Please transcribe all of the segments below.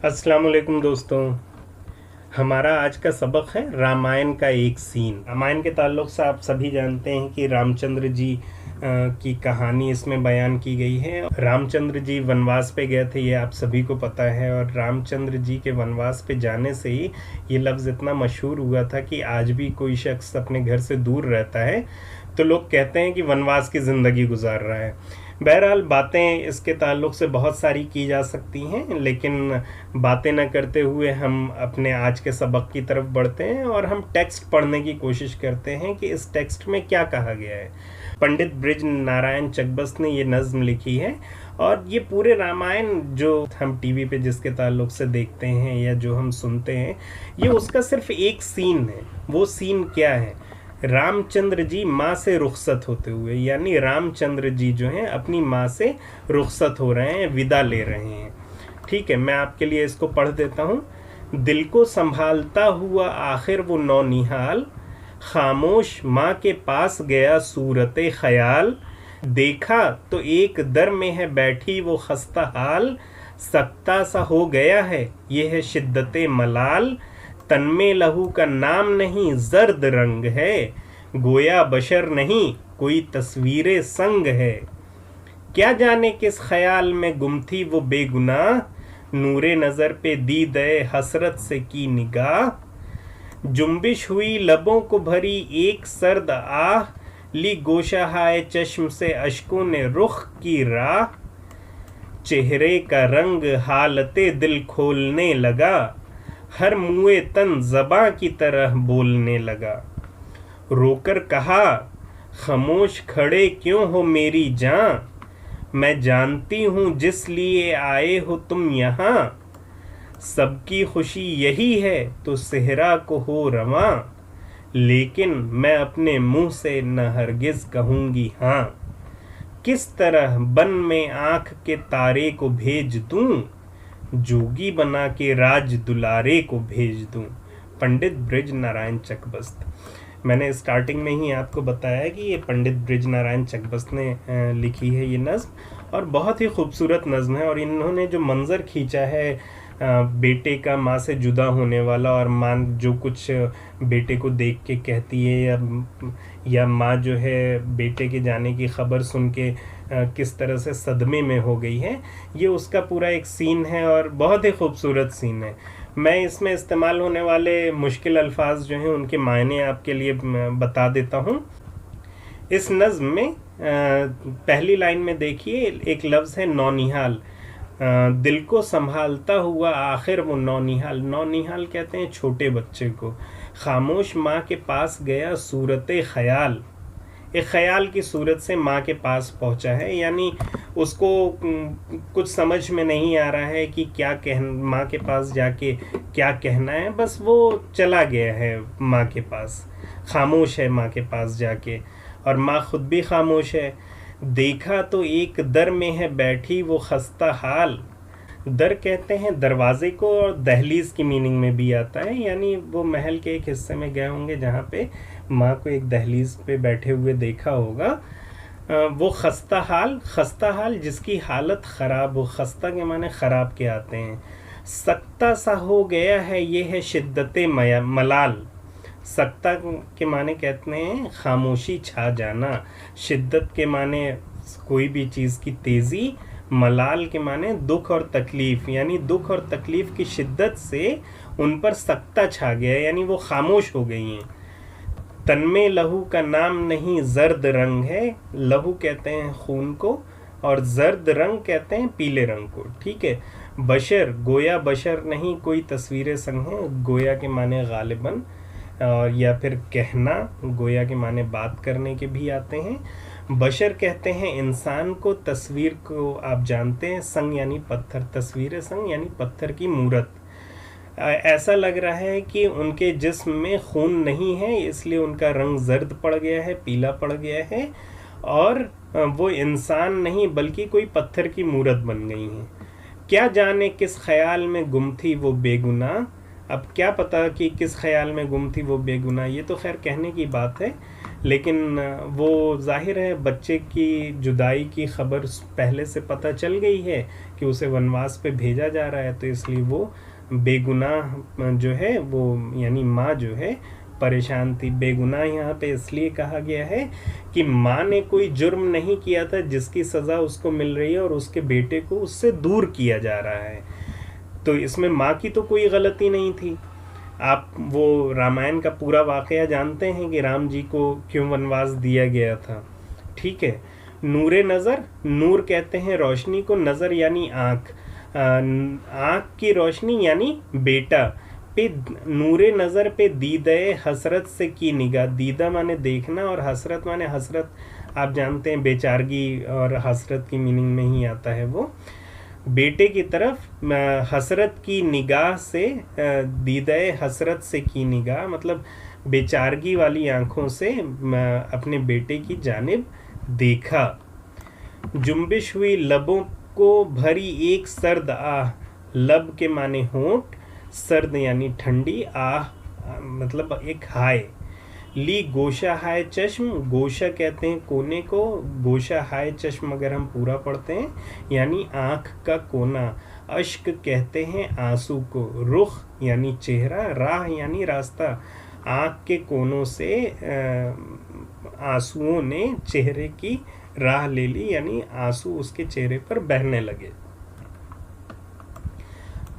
अस्सलाम वालेकुम दोस्तों। हमारा आज का सबक है रामायण का एक सीन। रामायण के ताल्लुक़ से आप सभी जानते हैं कि रामचंद्र जी की कहानी इसमें बयान की गई है। रामचंद्र जी वनवास पे गए थे, ये आप सभी को पता है। और रामचंद्र जी के वनवास पे जाने से ही ये लफ्ज़ इतना मशहूर हुआ था कि आज भी कोई शख्स अपने घर से दूर रहता है तो लोग कहते हैं कि वनवास की ज़िंदगी गुजार रहा है। बहरहाल बातें इसके ताल्लुक़ से बहुत सारी की जा सकती हैं, लेकिन बातें न करते हुए हम अपने आज के सबक की तरफ बढ़ते हैं और हम टेक्स्ट पढ़ने की कोशिश करते हैं कि इस टेक्स्ट में क्या कहा गया है। पंडित ब्रिज नारायण चकबस्त ने ये नज़्म लिखी है और ये पूरे रामायण जो हम टीवी पे जिसके ताल्लुक़ से देखते हैं या जो हम सुनते हैं, ये उसका सिर्फ एक सीन है। वो सीन क्या है? रामचंद्र जी माँ से रुखसत होते हुए, यानी रामचंद्र जी जो हैं अपनी माँ से रुखसत हो रहे हैं, विदा ले रहे हैं। ठीक है, मैं आपके लिए इसको पढ़ देता हूँ। दिल को संभालता हुआ आखिर वो नौनिहाल, खामोश माँ के पास गया सूरते ख्याल। देखा तो एक दर में है बैठी वो खस्ता हाल, सकता सा हो गया है ये है शिद्दते मलाल। तन में लहू का नाम नहीं जर्द रंग है, गोया बशर नहीं कोई तस्वीरे संग है। क्या जाने किस ख्याल में गुम थी वो बेगुनाह, नूरे नज़र पे दी दे हसरत से की निगाह। जुम्बिश हुई लबों को भरी एक सर्द आह, ली गोशाहाए चश्म से अश्कों ने रुख की राह। चेहरे का रंग हालते दिल खोलने लगा, हर मुए तन ज़बां की तरह बोलने लगा। रोकर कहा खामोश खड़े क्यों हो मेरी जान, मैं जानती हूँ जिस लिए आए हो तुम यहाँ। सबकी खुशी यही है तो सेहरा को हो रवां, लेकिन मैं अपने मुंह से न हरगिज कहूँगी हाँ। किस तरह बन में आँख के तारे को भेज दूँ, जोगी बना के राज दुलारे को भेज दूँ। पंडित ब्रिज नारायण चकबस्त। मैंने स्टार्टिंग में ही आपको बताया कि ये पंडित ब्रिज नारायण चकबस्त ने लिखी है ये नज़्म, और बहुत ही खूबसूरत नज़्म है। और इन्होंने जो मंज़र खींचा है बेटे का माँ से जुदा होने वाला, और माँ जो कुछ बेटे को देख के कहती है, या माँ जो है बेटे के जाने की ख़बर सुन के किस तरह से सदमे में हो गई है, ये उसका पूरा एक सीन है और बहुत ही खूबसूरत सीन है। मैं इसमें इस्तेमाल होने वाले मुश्किल अल्फाज जो हैं उनके मायने आपके लिए बता देता हूँ। इस नज़्म में पहली लाइन में देखिए एक लफ्ज़ है नौनिहाल। दिल को संभालता हुआ आखिर वो नौनिहाल, नौनिहाल कहते हैं छोटे बच्चे को। खामोश माँ के पास गया सूरते ख्याल, एक ख्याल की सूरत से माँ के पास पहुँचा है, यानी उसको कुछ समझ में नहीं आ रहा है कि क्या माँ के पास जाके क्या कहना है, बस वो चला गया है माँ के पास, खामोश है माँ के पास जाके, और माँ खुद भी खामोश है। देखा तो एक दर में है बैठी वो खस्ता हाल। दर कहते हैं दरवाजे को, और दहलीज की मीनिंग में भी आता है, यानी वो महल के एक हिस्से में गए होंगे जहाँ पे माँ को एक दहलीज पे बैठे हुए देखा होगा। वो खस्ता हाल जिसकी हालत ख़राब हो। खस्ता के माने ख़राब के आते हैं। सकता सा हो गया है ये है शिद्दते मलाल। सकता के माने कहते हैं खामोशी छा जाना, शिद्दत के माने कोई भी चीज़ की तेज़ी, मलाल के माने दुख और तकलीफ़, यानी दुख और तकलीफ़ की शिद्दत से उन पर सकता छा गया, यानी वो खामोश हो गई हैं। तन में लहू का नाम नहीं जर्द रंग है, लहू कहते हैं खून को, और जर्द रंग कहते हैं पीले रंग को। ठीक है। बशर, गोया बशर नहीं कोई तस्वीरें संग हैं। गोया के माने गालिबन, और या फिर कहना, गोया के माने बात करने के भी आते हैं। बशर कहते हैं इंसान को, तस्वीर को आप जानते हैं, संग यानी पत्थर, तस्वीरें संग यानी पत्थर की मूरत। ऐसा लग रहा है कि उनके जिस्म में खून नहीं है, इसलिए उनका रंग जर्द पड़ गया है, पीला पड़ गया है, और वो इंसान नहीं बल्कि कोई पत्थर की मूरत बन गई हैं। क्या जाने किस ख्याल में गुम थी वो बेगुनाह। अब क्या पता कि किस ख्याल में गुम थी वो बेगुनाह, ये तो खैर कहने की बात है, लेकिन वो जाहिर है बच्चे की जुदाई की खबर पहले से पता चल गई है कि उसे वनवास पे भेजा जा रहा है, तो इसलिए वो बेगुनाह जो है वो यानी माँ जो है परेशान थी। बेगुनाह यहाँ पे इसलिए कहा गया है कि माँ ने कोई जुर्म नहीं किया था जिसकी सज़ा उसको मिल रही है और उसके बेटे को उससे दूर किया जा रहा है, तो इसमें माँ की तो कोई गलती नहीं थी। आप वो रामायण का पूरा वाकया जानते हैं कि राम जी को क्यों वनवास दिया गया था, ठीक है। नूरे नज़र, नूर कहते हैं रोशनी को, नज़र यानी आँख, आँख की रोशनी यानी बेटा पे, नूरे नज़र पे दीदे हसरत से की निगाह। दीदा माने देखना और हसरत माने, हसरत आप जानते हैं बेचारगी और हसरत की मीनिंग में ही आता है। वो बेटे की तरफ हसरत की निगाह से, दीदे हसरत से की निगाह मतलब बेचारगी वाली आंखों से अपने बेटे की जानिब देखा। जुम्बिश हुई लबों को भरी एक सर्द आह, लब के माने होंठ, सर्द यानी ठंडी, आह मतलब एक हाय। ली गोशा हाय चश्म, गोशा कहते हैं कोने को, गोशा हाय चश्म अगर हम पूरा पढ़ते हैं यानी आँख का कोना। अश्क कहते हैं आंसू को, रुख यानी चेहरा, राह यानी रास्ता। आँख के कोनों से आंसुओं ने चेहरे की राह ले ली यानी आंसू उसके चेहरे पर बहने लगे।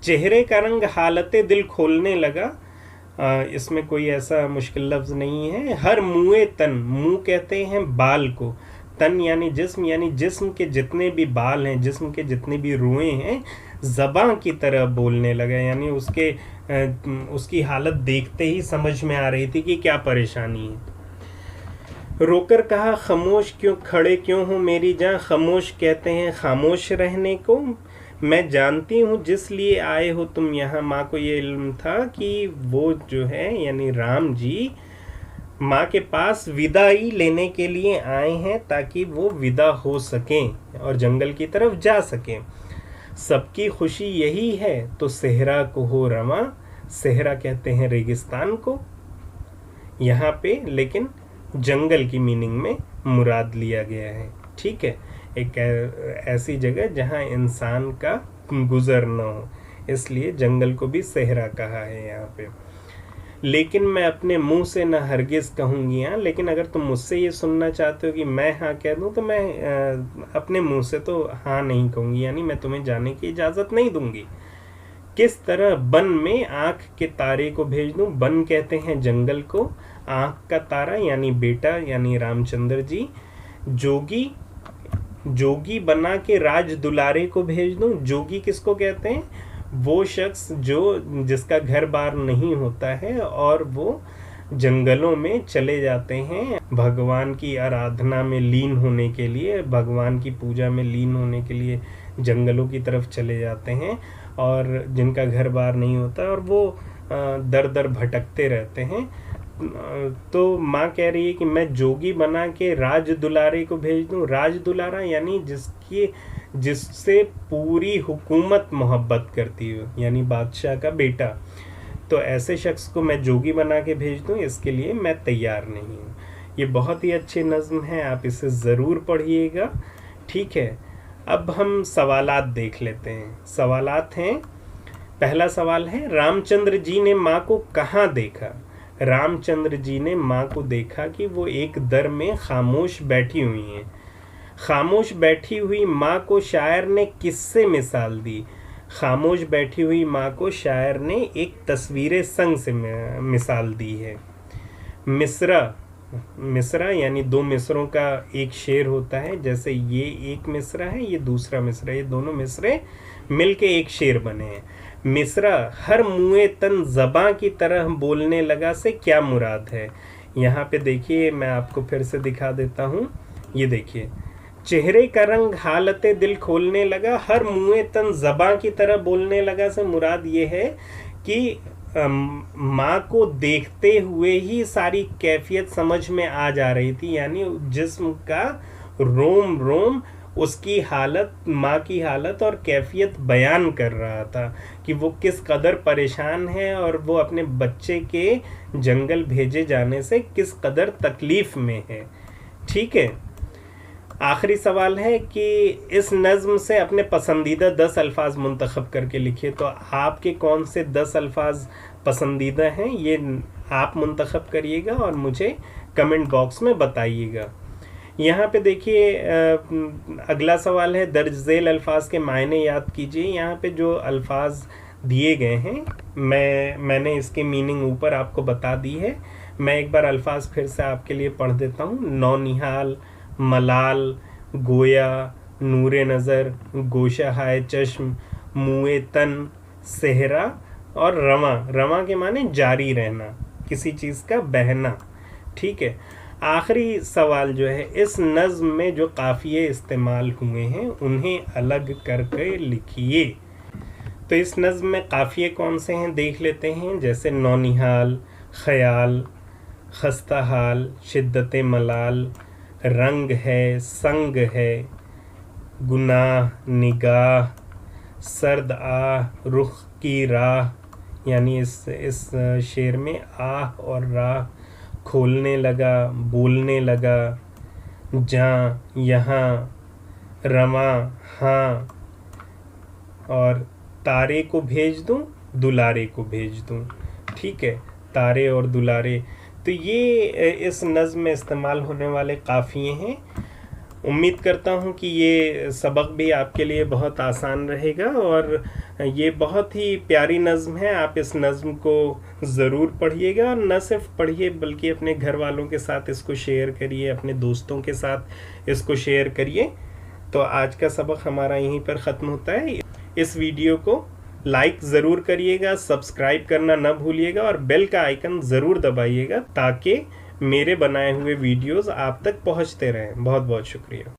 चेहरे का रंग हालते दिल खोलने लगा, इसमें कोई ऐसा मुश्किल लफ्ज़ नहीं है। हर मुए तन, मुँह कहते हैं बाल को, तन यानी जिस्म के जितने भी बाल हैं, जिस्म के जितने भी रुएं हैं, ज़बां की तरह बोलने लगा यानी उसकी हालत देखते ही समझ में आ रही थी कि क्या परेशानी है। रोकर कहा खामोश क्यों खड़े क्यों हो मेरी जान, खामोश कहते हैं खामोश रहने को। मैं जानती हूँ जिस लिए आए हो तुम यहाँ, माँ को ये इल्म था कि वो जो है यानी राम जी माँ के पास विदाई लेने के लिए आए हैं ताकि वो विदा हो सकें और जंगल की तरफ जा सकें। सबकी खुशी यही है तो सेहरा को हो रवा, सेहरा कहते हैं रेगिस्तान को यहाँ पे, लेकिन जंगल की मीनिंग में मुराद लिया गया है, ठीक है। एक ऐसी जगह जहाँ इंसान का गुजर न हो, इसलिए जंगल को भी सेहरा कहा है यहाँ पे। लेकिन मैं अपने मुंह से न हरगिज़ कहूँगी हाँ, लेकिन अगर तुम मुझसे ये सुनना चाहते हो कि मैं हाँ कह दूँ तो मैं अपने मुंह से तो हाँ नहीं कहूँगी, यानी मैं तुम्हें जाने की इजाज़त नहीं दूँगी। किस तरह बन में आँख के तारे को भेज दूँ, बन कहते हैं जंगल को, आँख का तारा यानी बेटा यानी रामचंद्र जी। जोगी बना के राज दुलारे को भेज दूँ, जोगी किसको कहते हैं, वो शख्स जिसका घर बार नहीं होता है और वो जंगलों में चले जाते हैं भगवान की आराधना में लीन होने के लिए, भगवान की पूजा में लीन होने के लिए जंगलों की तरफ चले जाते हैं, और जिनका घर बार नहीं होता और वो दर दर भटकते रहते हैं। तो माँ कह रही है कि मैं जोगी बना के राज दुलारे को भेज दूँ। राज दुलारा यानी जिससे पूरी हुकूमत मोहब्बत करती हो, यानी बादशाह का बेटा। तो ऐसे शख्स को मैं जोगी बना के भेज दूँ, इसके लिए मैं तैयार नहीं हूँ। ये बहुत ही अच्छी नज़्म है, आप इसे ज़रूर पढ़िएगा, ठीक है। अब हम सवालात देख लेते हैं। सवालात हैं, पहला सवाल है रामचंद्र जी ने माँ को कहाँ देखा। रामचंद्र जी ने माँ को देखा कि वो एक दर में खामोश बैठी हुई हैं। खामोश बैठी हुई माँ को शायर ने किससे मिसाल दी। खामोश बैठी हुई माँ को शायर ने एक तस्वीर संग से मिसाल दी है। मिसरा यानी दो मिसरों का एक शेर होता है, जैसे ये एक मिसरा है ये दूसरा मिसरा, ये दोनों मिसरे मिलके एक शेर बने हैं। मिसरा हर मुए तन ज़बां की तरह बोलने लगा से क्या मुराद है। यहाँ पे देखिए, मैं आपको फिर से दिखा देता हूँ, ये देखिए, चेहरे का रंग हालते दिल खोलने लगा, हर मुए तन ज़बां की तरह बोलने लगा से मुराद ये है कि माँ को देखते हुए ही सारी कैफियत समझ में आ जा रही थी, यानी जिस्म का रोम रोम उसकी हालत, माँ की हालत और कैफियत बयान कर रहा था कि वो किस कदर परेशान है और वो अपने बच्चे के जंगल भेजे जाने से किस कदर तकलीफ़ में है। ठीक है, आखिरी सवाल है कि इस नज़्म से अपने पसंदीदा 10 अल्फाज मुंतखब करके लिखिए। तो आपके कौन से 10 अल्फाज पसंदीदा हैं ये आप मुंतखब करिएगा और मुझे कमेंट बॉक्स में बताइएगा। यहाँ पे देखिए अगला सवाल है, दर्ज झेल अल्फाज के मायने याद कीजिए। यहाँ पे जो अल्फाज दिए गए हैं मैंने इसके मीनिंग ऊपर आपको बता दी है। मैं एक बार अल्फाज फिर से आपके लिए पढ़ देता हूँ। नौनिहाल, मलाल, गोया, नूरे नज़र, गोशा हाय चश्म, मुए तन, सेहरा और रवा। रवा के माने जारी रहना, किसी चीज़ का बहना। ठीक है, आखिरी सवाल जो है, इस नज़्म में जो काफ़िये इस्तेमाल हुए हैं उन्हें अलग करके लिखिए। तो इस नज़्म में काफ़िये कौन से हैं देख लेते हैं। जैसे नौनिहाल, ख़याल, खस्ता हाल, शिद्दत मलाल, रंग है, संग है, गुनाह, निगाह, सर्द आह, रुख की राह। यानी इस शेर में आह और राह, खोलने लगा, बोलने लगा, जहाँ, यहाँ, रमा, हाँ, और तारे को भेज दूँ, दुलारे को भेज दूँ। ठीक है, तारे और दुलारे। तो ये इस नज़्म में इस्तेमाल होने वाले काफ़िये हैं। उम्मीद करता हूँ कि ये सबक भी आपके लिए बहुत आसान रहेगा और ये बहुत ही प्यारी नज़्म है। आप इस नज़्म को ज़रूर पढ़िएगा और न सिर्फ पढ़िए बल्कि अपने घर वालों के साथ इसको शेयर करिए, अपने दोस्तों के साथ इसको शेयर करिए। तो आज का सबक हमारा यहीं पर ख़त्म होता है। इस वीडियो को लाइक ज़रूर करिएगा, सब्सक्राइब करना ना भूलिएगा और बेल का आइकन ज़रूर दबाइएगा ताकि मेरे बनाए हुए वीडियोस आप तक पहुंचते रहें। बहुत बहुत शुक्रिया।